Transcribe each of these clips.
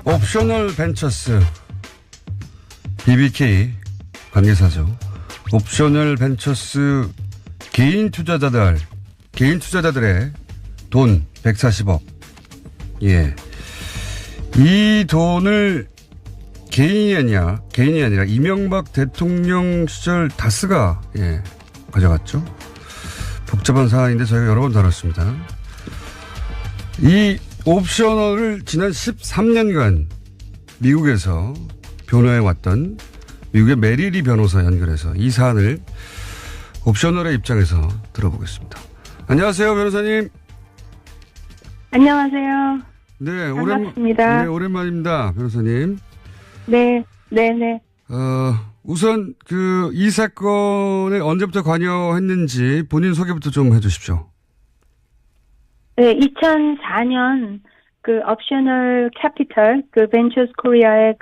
옵셔널 벤처스 BBK 관계사죠. 옵셔널 벤처스 개인 투자자들의 돈 140억. 예. 이 돈을 개인이 아니라 이명박 대통령 시절 다스가 가져갔죠. 복잡한 사안인데 저희가 여러 번 다뤘습니다. 이 옵셔널을 지난 13년간 미국에서 변호해왔던 미국의 메리리 변호사 연결해서 이 사안을 옵셔널의 입장에서 들어보겠습니다. 안녕하세요, 변호사님. 안녕하세요. 네, 반갑습니다. 오랜만입니다, 변호사님. 네. 우선 이 사건에 언제부터 관여했는지 본인 소개부터 좀 해주십시오. 네, 2004년 옵셔널 캐피털 벤처스 코리아의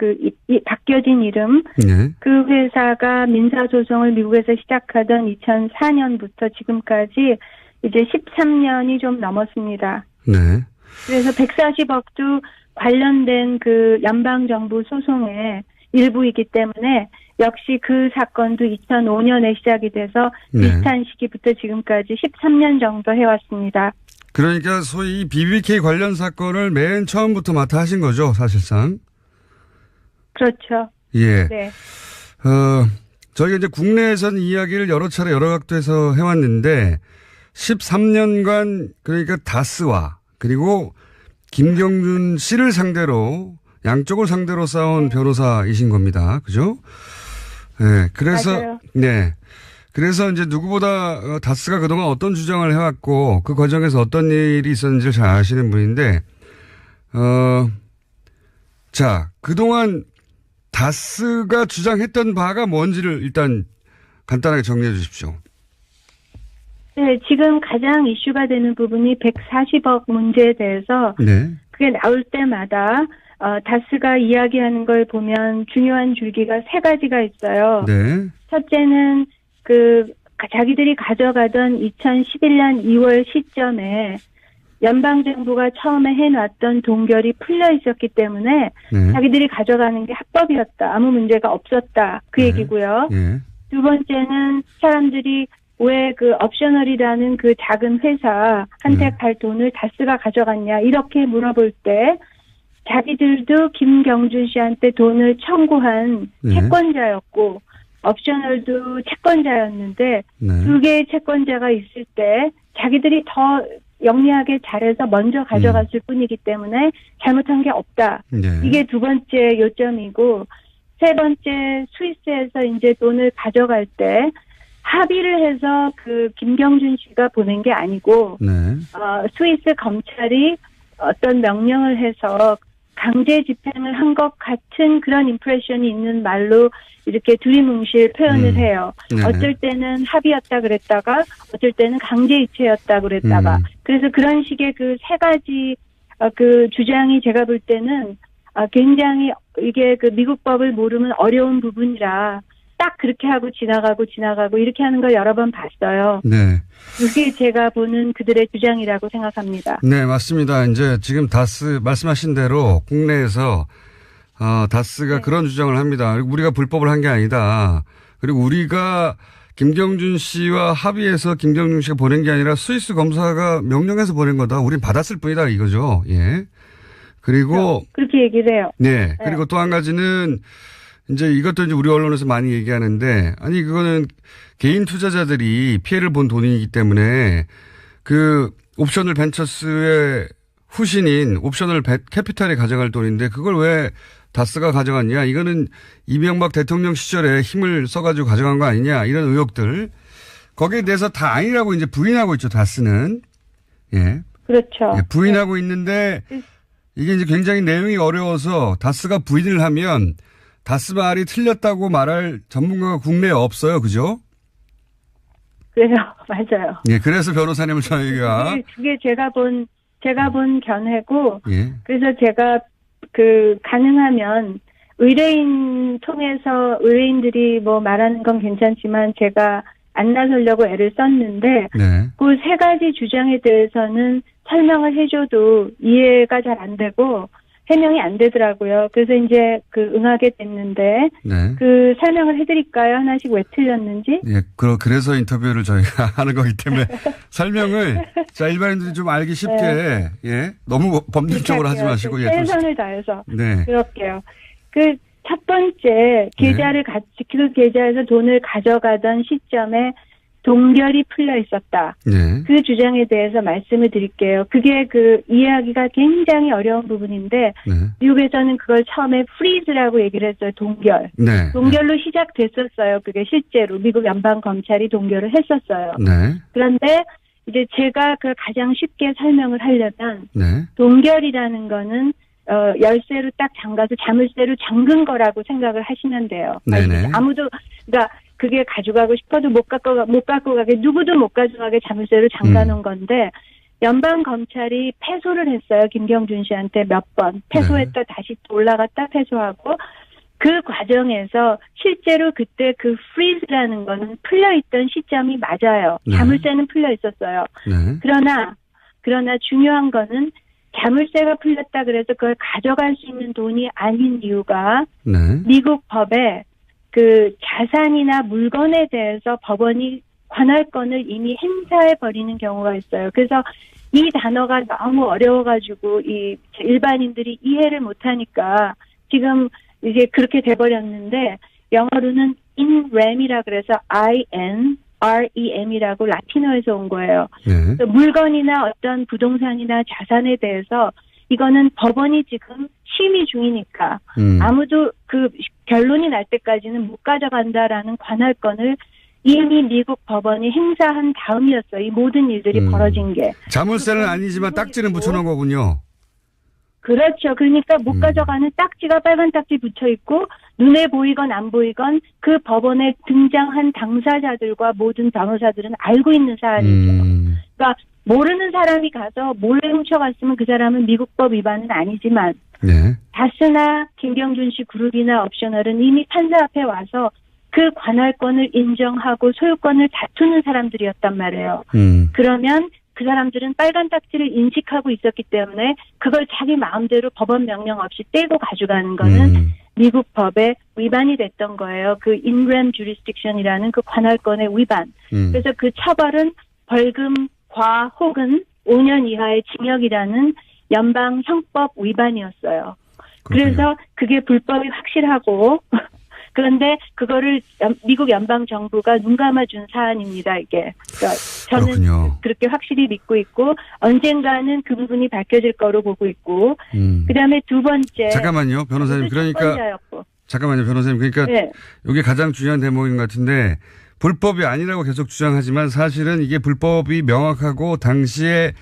바뀌어진 이름 네. 그 회사가 민사 소송을 미국에서 시작하던 2004년부터 지금까지 이제 13년이 좀 넘었습니다. 네. 그래서 140억도 관련된 연방 정부 소송의 일부이기 때문에 역시 그 사건도 2005년에 시작이 돼서 비슷한 시기부터 지금까지 13년 정도 해왔습니다. 그러니까 소위 BBK 관련 사건을 맨 처음부터 맡아 하신 거죠, 사실상. 그렇죠. 예. 네. 저희가 이제 국내에선 이야기를 여러 차례 여러 각도에서 해왔는데 13년간 그러니까 다스와 그리고 김경준 씨를 상대로 양쪽을 상대로 싸운 변호사이신 겁니다. 그죠? 네. 그래서 맞아요. 네. 그래서 이제 누구보다 다스가 그동안 어떤 주장을 해왔고 그 과정에서 어떤 일이 있었는지를 잘 아시는 분인데, 자, 그동안 다스가 주장했던 바가 뭔지를 일단 간단하게 정리해 주십시오. 네, 지금 가장 이슈가 되는 부분이 140억 문제에 대해서 그게 나올 때마다 다스가 이야기하는 걸 보면 중요한 줄기가 세 가지가 있어요. 네. 첫째는 자기들이 가져가던 2011년 2월 시점에 연방정부가 처음에 해놨던 동결이 풀려 있었기 때문에 자기들이 가져가는 게 합법이었다. 아무 문제가 없었다. 그 얘기고요. 두 번째는 사람들이 왜 옵셔널이라는 작은 회사한테 갈 돈을 다스가 가져갔냐 이렇게 물어볼 때 자기들도 김경준 씨한테 돈을 청구한 채권자였고 옵셔널도 채권자였는데 두 개의 채권자가 있을 때 자기들이 더 영리하게 잘해서 먼저 가져갔을 뿐이기 때문에 잘못한 게 없다. 이게 두 번째 요점이고 세 번째 스위스에서 이제 돈을 가져갈 때 합의를 해서 김경준 씨가 보낸 게 아니고 스위스 검찰이 어떤 명령을 해서 강제 집행을 한 것 같은 그런 임프레션이 있는 말로 이렇게 두리뭉실 표현을 해요. 어쩔 때는 합의였다 그랬다가 어쩔 때는 강제 이체였다 그랬다가 그래서 그런 식의 세 가지 주장이 제가 볼 때는 굉장히 이게 미국 법을 모르면 어려운 부분이라 딱 그렇게 하고 지나가고 이렇게 하는 걸 여러 번 봤어요. 네. 그게 제가 보는 그들의 주장이라고 생각합니다. 네, 맞습니다. 이제 지금 다스 말씀하신 대로 국내에서 다스가 그런 주장을 합니다. 우리가 불법을 한 게 아니다. 그리고 우리가 김경준 씨와 합의해서 김경준 씨가 보낸 게 아니라 스위스 검사가 명령해서 보낸 거다. 우린 받았을 뿐이다 이거죠. 예. 그리고 그렇게 얘기를 해요. 네. 그리고 또 한 가지는 이제 이것도 이제 우리 언론에서 많이 얘기하는데, 아니, 그거는 개인 투자자들이 피해를 본 돈이기 때문에 옵셔널 벤처스의 후신인 옵셔널 캐피탈이 가져갈 돈인데 그걸 왜 다스가 가져갔냐. 이거는 이명박 대통령 시절에 힘을 써가지고 가져간 거 아니냐. 이런 의혹들. 거기에 대해서 다 아니라고 이제 부인하고 있죠, 다스는. 예. 그렇죠. 예, 부인하고 있는데 이게 이제 굉장히 내용이 어려워서 다스가 부인을 하면 다스 말이 틀렸다고 말할 전문가가 국내에 없어요. 그죠? 그래요. 맞아요. 예, 그래서 변호사님을 저희가. 그게 제가 본 견해고. 예. 그래서 제가 가능하면 의뢰인 통해서 의뢰인들이 말하는 건 괜찮지만 제가 안 나서려고 애를 썼는데. 그 세 가지 주장에 대해서는 설명을 해줘도 이해가 잘 안 되고 해명이 안 되더라고요. 그래서 이제 응하게 됐는데 네. 설명을 해드릴까요? 하나씩 왜 틀렸는지? 예, 그래서 인터뷰를 저희가 하는 거기 때문에 설명을 자 일반인들이 좀 알기 쉽게 예 너무 법률적으로 하지 마시고 최선을 다해서 네. 그럴게요. 첫 번째 계좌를 그 계좌에서 돈을 가져가던 시점에 동결이 풀려 있었다. 네. 그 주장에 대해서 말씀을 드릴게요. 그게 이해하기가 굉장히 어려운 부분인데 네. 미국에서는 그걸 처음에 freeze라고 얘기를 했어요. 동결. 네. 동결로 시작됐었어요. 그게 실제로 미국 연방 검찰이 동결을 했었어요. 네. 그런데 이제 제가 그걸 가장 쉽게 설명을 하려면 네. 동결이라는 거는 열쇠로 딱 잠가서 자물쇠로 잠근 거라고 생각을 하시면 돼요. 네네. 아무도 그러니까 그게 가져가고 싶어도 못 갖고 가게 누구도 못 가져가게 자물쇠로 잠가놓은 건데 연방 검찰이 패소를 했어요. 김경준 씨한테 몇 번 패소했다 다시 또 올라갔다 패소하고 그 과정에서 실제로 그때 freeze라는 거는 풀려 있던 시점이 맞아요. 네. 자물쇠는 풀려 있었어요. 네. 그러나 중요한 거는 자물쇠가 풀렸다 그래서 그걸 가져갈 수 있는 돈이 아닌 이유가 네. 미국 법에 자산이나 물건에 대해서 법원이 관할권을 이미 행사해 버리는 경우가 있어요. 그래서 이 단어가 너무 어려워가지고 일반인들이 이해를 못하니까 지금 이제 그렇게 돼버렸는데 영어로는 in rem이라 그래서 INREM이라고 라틴어에서 온 거예요. 네. 물건이나 어떤 부동산이나 자산에 대해서 이거는 법원이 지금 심의 중이니까 아무도 결론이 날 때까지는 못 가져간다라는 관할권을 이미 미국 법원이 행사한 다음이었어요. 이 모든 일들이 벌어진 게. 자물쇠는 아니지만 딱지는 붙여놓은 거군요. 그렇죠. 그러니까 못 가져가는 딱지가 빨간 딱지 붙여 있고 눈에 보이건 안 보이건 그 법원에 등장한 당사자들과 모든 변호사들은 알고 있는 사안이죠. 그러니까 모르는 사람이 가서 몰래 훔쳐갔으면 그 사람은 미국법 위반은 아니지만 네. 다스나 김경준 씨 그룹이나 옵셔널은 이미 판사 앞에 와서 그 관할권을 인정하고 소유권을 다투는 사람들이었단 말이에요. 그러면 그 사람들은 빨간 딱지를 인식하고 있었기 때문에 그걸 자기 마음대로 법원 명령 없이 떼고 가져가는 거는 미국 법에 위반이 됐던 거예요. in rem jurisdiction이라는 그 관할권의 위반. 그래서 그 처벌은 벌금과 혹은 5년 이하의 징역이라는 연방 형법 위반이었어요. 그래서 그게 불법이 확실하고 그런데 그거를 미국 연방 정부가 눈 감아준 사안입니다. 이게 그러니까 저는 그렇군요. 그렇게 확실히 믿고 있고 언젠가는 그 부분이 밝혀질 거로 보고 있고 그다음에 두 번째 잠깐만요, 변호사님. 그러니까 잠깐만요, 변호사님. 그러니까 네. 이게 가장 중요한 대목인 것 같은데 불법이 아니라고 계속 주장하지만 사실은 이게 불법이 명확하고 당시에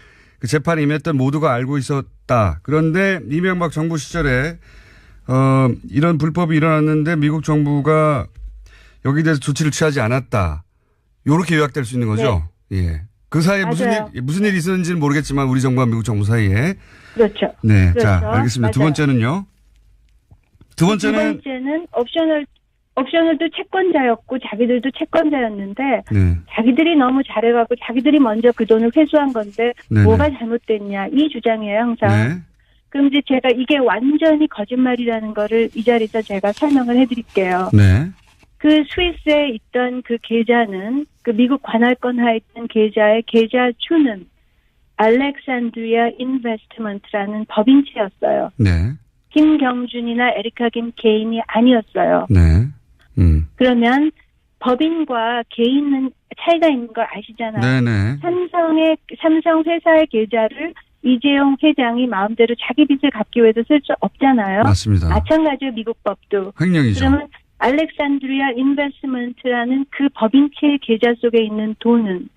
그 재판에 임했던 모두가 알고 있었다. 그런데 이명박 정부 시절에 이런 불법이 일어났는데 미국 정부가 여기에 대해서 조치를 취하지 않았다. 요렇게 요약될 수 있는 거죠? 네. 예. 그 사이에 무슨 일이 있었는지는 모르겠지만 우리 정부와 미국 정부 사이에. 그렇죠. 네. 그렇죠. 자, 알겠습니다. 맞아요. 두 번째는요? 두 번째는 옵셔널도 채권자였고 자기들도 채권자였는데 네. 자기들이 너무 잘해갖고 자기들이 먼저 그 돈을 회수한 건데 네네. 뭐가 잘못됐냐 이 주장이에요 항상. 네. 그럼 이제 제가 이게 완전히 거짓말이라는 거를 이 자리에서 제가 설명을 해드릴게요. 네. 그 스위스에 있던 그 계좌는 그 미국 관할권 하에 있던 계좌의 계좌주는 알렉산드리아 인베스트먼트라는 법인체였어요. 네. 김경준이나 에리카 김 개인이 아니었어요. 네. 그러면 법인과 개인은 차이가 있는 걸 아시잖아요. 네네. 삼성 회사의 계좌를 이재용 회장이 마음대로 자기 빚을 갚기 위해서 쓸 수 없잖아요. 맞습니다. 마찬가지로 미국 법도. 횡령이죠. 그러면 알렉산드리아 인베스트먼트라는 그 법인체의 계좌 속에 있는 돈은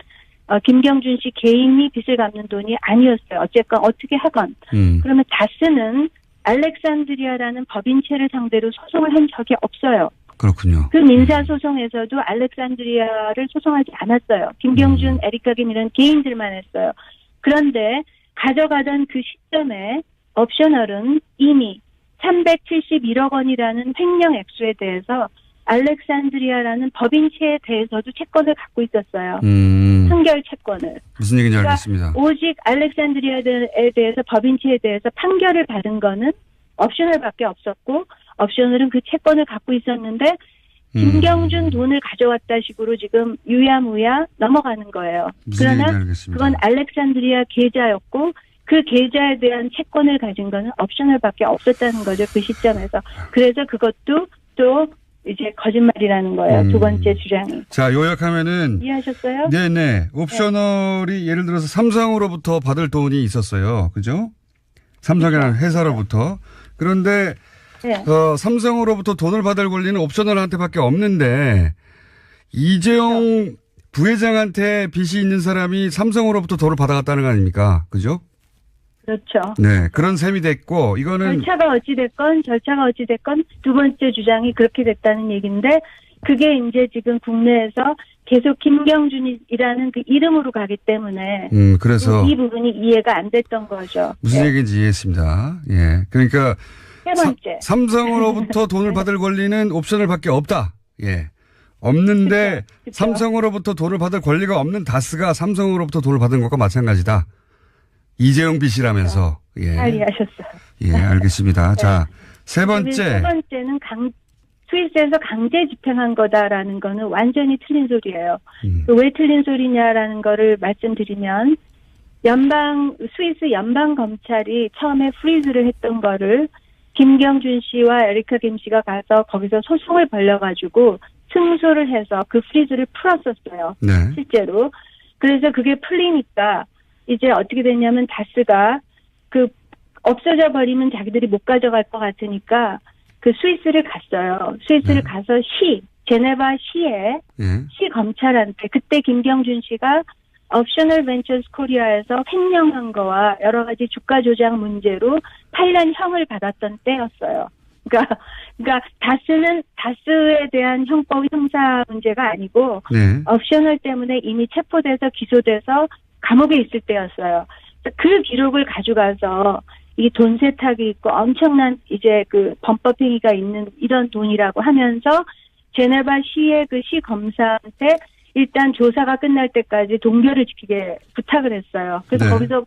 김경준 씨 개인이 빚을 갚는 돈이 아니었어요. 어쨌건 어떻게 하건. 그러면 다스는 알렉산드리아라는 법인체를 상대로 소송을 한 적이 없어요. 그렇군요. 그 민사소송에서도 알렉산드리아를 소송하지 않았어요. 김경준, 에리카 김 이런 개인들만 했어요. 그런데 가져가던 그 시점에 옵셔널은 이미 371억 원이라는 횡령 액수에 대해서 알렉산드리아라는 법인체에 대해서도 채권을 갖고 있었어요. 판결 채권을. 무슨 얘기인지 알겠습니다. 오직 알렉산드리아에 대해서 법인체에 대해서 판결을 받은 거는 옵셔널밖에 없었고 옵셔널은 그 채권을 갖고 있었는데 김경준 돈을 가져왔다 식으로 지금 유야무야 넘어가는 거예요. 그러나 그건 알렉산드리아 계좌였고 그 계좌에 대한 채권을 가진 거는 옵셔널밖에 없었다는 거죠. 그 시점에서. 그래서 그것도 또 이제 거짓말이라는 거예요. 두 번째 주장이. 자, 요약하면은. 이해하셨어요? 네네. 옵셔널이 예를 들어서 삼성으로부터 받을 돈이 있었어요. 그죠? 삼성이라는 회사로부터. 그런데 네. 삼성으로부터 돈을 받을 권리는 옵셔널한테밖에 없는데 이재용 부회장한테 빚이 있는 사람이 삼성으로부터 돈을 받아갔다는 거 아닙니까? 그죠? 그렇죠. 네. 그런 셈이 됐고 이거는 절차가 어찌됐건 두 번째 주장이 그렇게 됐다는 얘기인데 그게 이제 지금 국내에서 계속 김경준이라는 그 이름으로 가기 때문에 그래서 이 부분이 이해가 안 됐던 거죠. 무슨 네. 얘기인지 이해했습니다. 예. 그러니까 세 번째. 삼성으로부터 돈을 받을 권리는 옵셔널밖에 없다. 예. 없는데 그쵸. 삼성으로부터 돈을 받을 권리가 없는 다스가 삼성으로부터 돈을 받은 것과 마찬가지다. 이재용 빚이라면서. 예. 잘 이해하셨어요. 예, 알겠습니다. 네. 자, 세 세 번째. 번째는 스위스에서 강제 집행한 거다라는 거는 완전히 틀린 소리예요. 왜 틀린 소리냐라는 거를 말씀드리면 스위스 연방 검찰이 처음에 프리즈를 했던 거를 김경준 씨와 에리카 김 씨가 가서 거기서 소송을 벌려가지고 승소를 해서 그 프리즈를 풀었었어요. 네. 실제로. 그래서 그게 풀리니까 이제 어떻게 됐냐면 다스가 없어져 버리면 자기들이 못 가져갈 것 같으니까 그 스위스를 갔어요. 스위스를 가서 제네바 시에 시 검찰한테 그때 김경준 씨가 옵셔널 벤처스 코리아에서 횡령한 거와 여러 가지 주가 조작 문제로 8년 형을 받았던 때였어요. 그러니까 다스에 대한 형법 형사 문제가 아니고 옵셔널 때문에 이미 체포돼서 기소돼서 감옥에 있을 때였어요. 그 기록을 가져가서 이 돈 세탁이 있고 엄청난 이제 그 범법 행위가 있는 이런 돈이라고 하면서 제네바 시의 그 시 검사한테 일단 조사가 끝날 때까지 동결을 지키게 부탁을 했어요. 그래서 거기서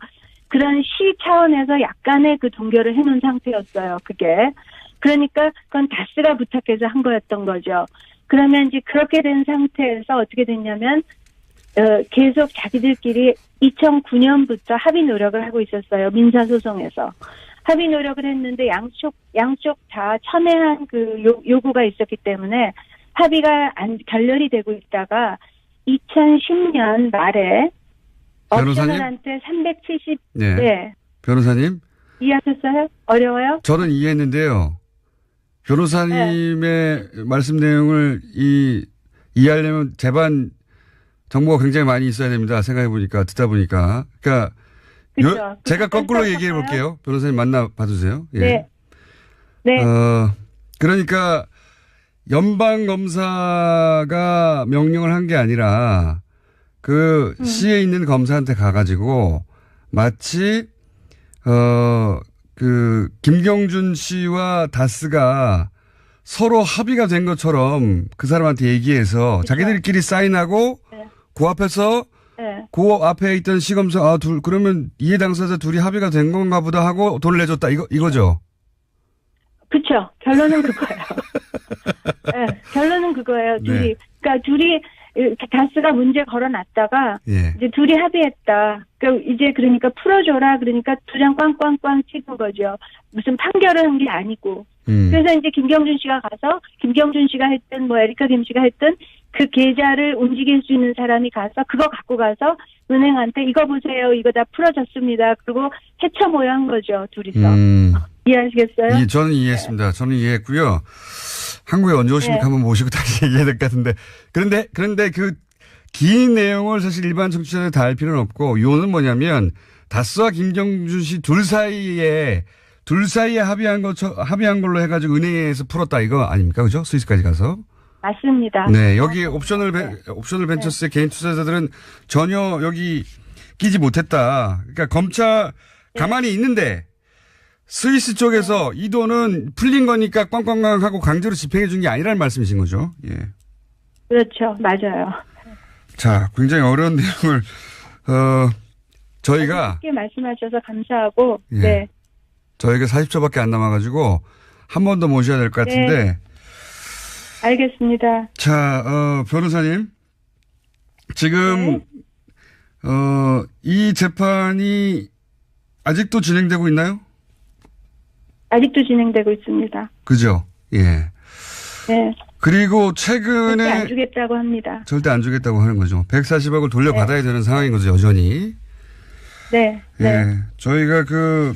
그런 시 차원에서 약간의 그 동결을 해놓은 상태였어요. 그게. 그러니까 그건 다스가 부탁해서 한 거였던 거죠. 그러면 이제 그렇게 된 상태에서 어떻게 됐냐면 계속 자기들끼리 2009년부터 합의 노력을 하고 있었어요. 민사소송에서. 합의 노력을 했는데 양쪽 다 첨예한 그 요구가 있었기 때문에 합의가 결렬이 되고 있다가 2010년 말에 옵셔널한테 370. 네. 변호사님. 이해하셨어요? 어려워요? 저는 이해했는데요. 변호사님의 말씀 내용을 이해하려면 재반 정보가 굉장히 많이 있어야 됩니다. 생각해보니까, 듣다 보니까. 그러니까, 그렇죠. 제가 거꾸로 얘기해 볼게요. 변호사님 만나 봐주세요. 예. 네. 네. 그러니까, 연방검사가 명령을 한 게 아니라, 시에 있는 검사한테 가가지고, 마치, 김경준 씨와 다스가 서로 합의가 된 것처럼 그 사람한테 얘기해서 그렇죠. 자기들끼리 사인하고 그 앞에서 그 앞에 있던 시검사 그러면 이해 당사자 둘이 합의가 된 건가 보다 하고 돈을 내줬다 이거죠. 그렇죠. 결론은 그거예요. 네, 결론은 그거예요. 둘이. 그러니까 둘이 다스가 문제 걸어놨다가 이제 둘이 합의했다. 그러니까 풀어줘라. 그러니까 두 장 꽝꽝꽝 치는 거죠. 무슨 판결을 한 게 아니고. 그래서 이제 김경준 씨가 가서 김경준 씨가 했든 에리카 김 씨가 했든 그 계좌를 움직일 수 있는 사람이 가서 그거 갖고 가서 은행한테 이거 보세요. 이거 다 풀어졌습니다. 그리고 해쳐 모여한 거죠. 둘이서. 이해하시겠어요? 저는 이해했습니다. 저는 이해했고요. 한국에 언제 오십니까? 한번 모시고 다시 얘기해야 될 것 같은데. 그런데 그 긴 내용을 사실 일반 청취자들 다 알 필요는 없고, 요는 뭐냐면, 다스와 김경준 씨 둘 사이에 합의한 걸로 해가지고 은행에서 풀었다 이거 아닙니까? 그죠? 스위스까지 가서. 맞습니다. 네. 여기 옵셔널 벤처스의 개인 투자자들은 전혀 여기 끼지 못했다. 그러니까 검찰 가만히 있는데, 스위스 쪽에서 이 돈은 풀린 거니까 꽝꽝꽝 하고 강제로 집행해 준 게 아니라는 말씀이신 거죠? 예. 그렇죠. 맞아요. 자, 굉장히 어려운 내용을, 저희가. 쉽게 말씀하셔서 감사하고, 예. 저에게 40초밖에 안 남아가지고 한 번 더 모셔야 될 것 같은데. 네. 알겠습니다. 자, 변호사님. 지금, 이 재판이 아직도 진행되고 있나요? 아직도 진행되고 있습니다. 그죠? 예. 네. 그리고 절대 최근에 안 주겠다고 합니다. 절대 안 주겠다고 하는 거죠. 140억을 돌려받아야 되는 상황인 거죠, 여전히. 네. 네. 예. 저희가 그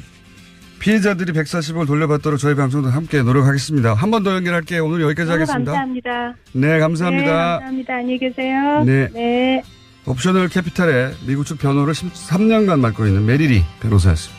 피해자들이 140억을 돌려받도록 저희 방송도 함께 노력하겠습니다. 한 번 더 연결할게요. 오늘 여기까지 너무 하겠습니다. 감사합니다. 네, 감사합니다. 네, 감사합니다. 안녕히 계세요. 네. 네. 옵셔널 캐피탈의 미국 측 변호를 13년간 맡고 있는 메리리 변호사였습니다.